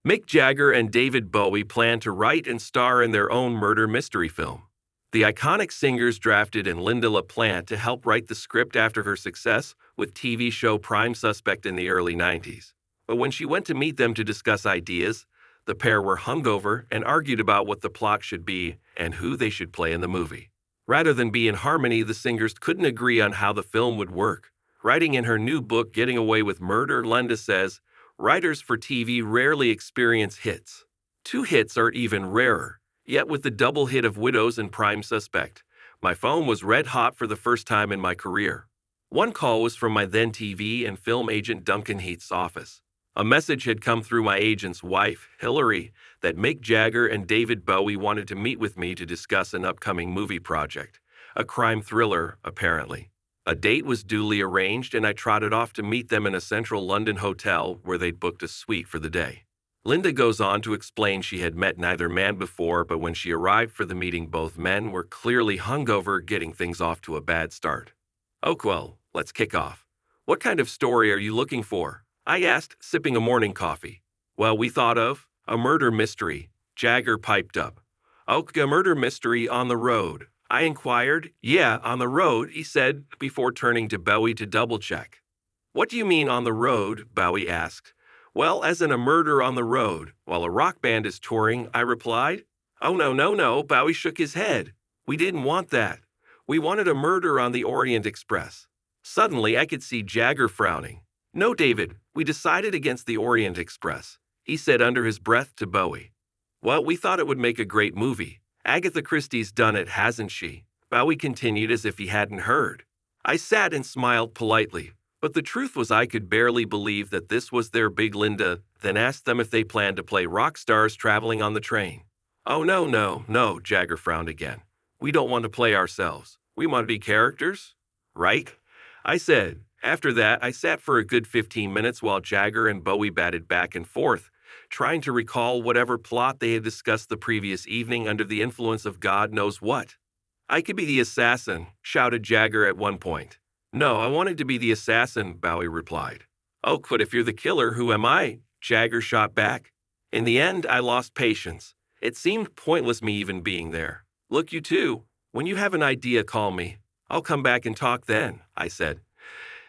Mick Jagger and David Bowie plan to write and star in their own murder mystery film. The iconic singers drafted in Lynda La Plante to help write the script after her success with TV show Prime Suspect in the early 90s. But when she went to meet them to discuss ideas, the pair were hungover and argued about what the plot should be and who they should play in the movie. Rather than be in harmony, the singers couldn't agree on how the film would work. Writing in her new book, Getting Away with Murder, Lynda says, "Writers for TV rarely experience hits. 2 hits are even rarer. Yet with the double hit of Widows and Prime Suspect, my phone was red hot for the first time in my career. One call was from my then TV and film agent Duncan Heath's office. A message had come through my agent's wife, Hilary, that Mick Jagger and David Bowie wanted to meet with me to discuss an upcoming movie project, a crime thriller, apparently. A date was duly arranged, and I trotted off to meet them in a central London hotel where they'd booked a suite for the day." Lynda goes on to explain she had met neither man before, but when she arrived for the meeting, both men were clearly hungover, getting things off to a bad start. "Oh, well, let's kick off. What kind of story are you looking for?" I asked, sipping a morning coffee. "Well, we thought of a murder mystery," Jagger piped up. "Oh, a murder mystery on the road?" I inquired. "Yeah, on the road," he said, before turning to Bowie to double-check. "What do you mean on the road?" Bowie asked. "Well, as in a murder on the road, while a rock band is touring," I replied. "Oh, no, Bowie shook his head. "We didn't want that. We wanted a murder on the Orient Express." Suddenly, I could see Jagger frowning. "No, David, we decided against the Orient Express," he said under his breath to Bowie. "Well, we thought it would make a great movie. Agatha Christie's done it, hasn't she?" Bowie continued as if he hadn't heard. I sat and smiled politely, but the truth was I could barely believe that this was their big Lynda, then asked them if they planned to play rock stars traveling on the train. "Oh, no, Jagger frowned again. "We don't want to play ourselves. We want to be characters, right?" I said. After that, I sat for a good 15 minutes while Jagger and Bowie batted back and forth, trying to recall whatever plot they had discussed the previous evening under the influence of God knows what. "I could be the assassin," shouted Jagger at one point. "No, I wanted to be the assassin," Bowie replied. "Oh, but if you're the killer, who am I?" Jagger shot back. In the end, I lost patience. It seemed pointless me even being there. "Look, you two, when you have an idea, call me. I'll come back and talk then," I said.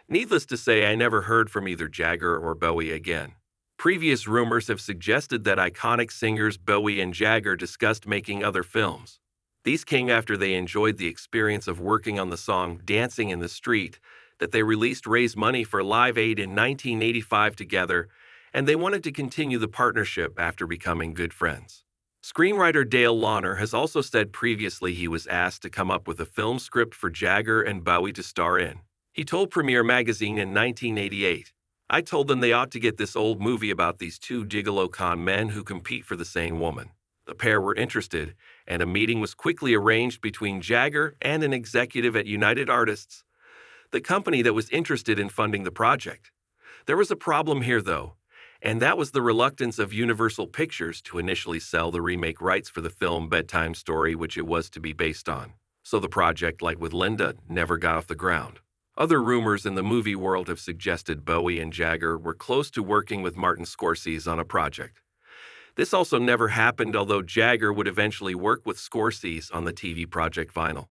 Needless to say, I never heard from either Jagger or Bowie again. Previous rumors have suggested that iconic singers Bowie and Jagger discussed making other films. These came after they enjoyed the experience of working on the song Dancing in the Street that they released raise money for Live Aid in 1985 together, and they wanted to continue the partnership after becoming good friends. Screenwriter Dale Launer has also said previously he was asked to come up with a film script for Jagger and Bowie to star in. He told Premiere Magazine in 1988, "I told them they ought to get this old movie about these 2 gigolo con men who compete for the same woman." The pair were interested, and a meeting was quickly arranged between Jagger and an executive at United Artists, the company that was interested in funding the project. There was a problem here, though, and that was the reluctance of Universal Pictures to initially sell the remake rights for the film Bedtime Story, which it was to be based on. So the project, like with Lynda, never got off the ground. Other rumors in the movie world have suggested Bowie and Jagger were close to working with Martin Scorsese on a project. This also never happened, although Jagger would eventually work with Scorsese on the TV project Vinyl.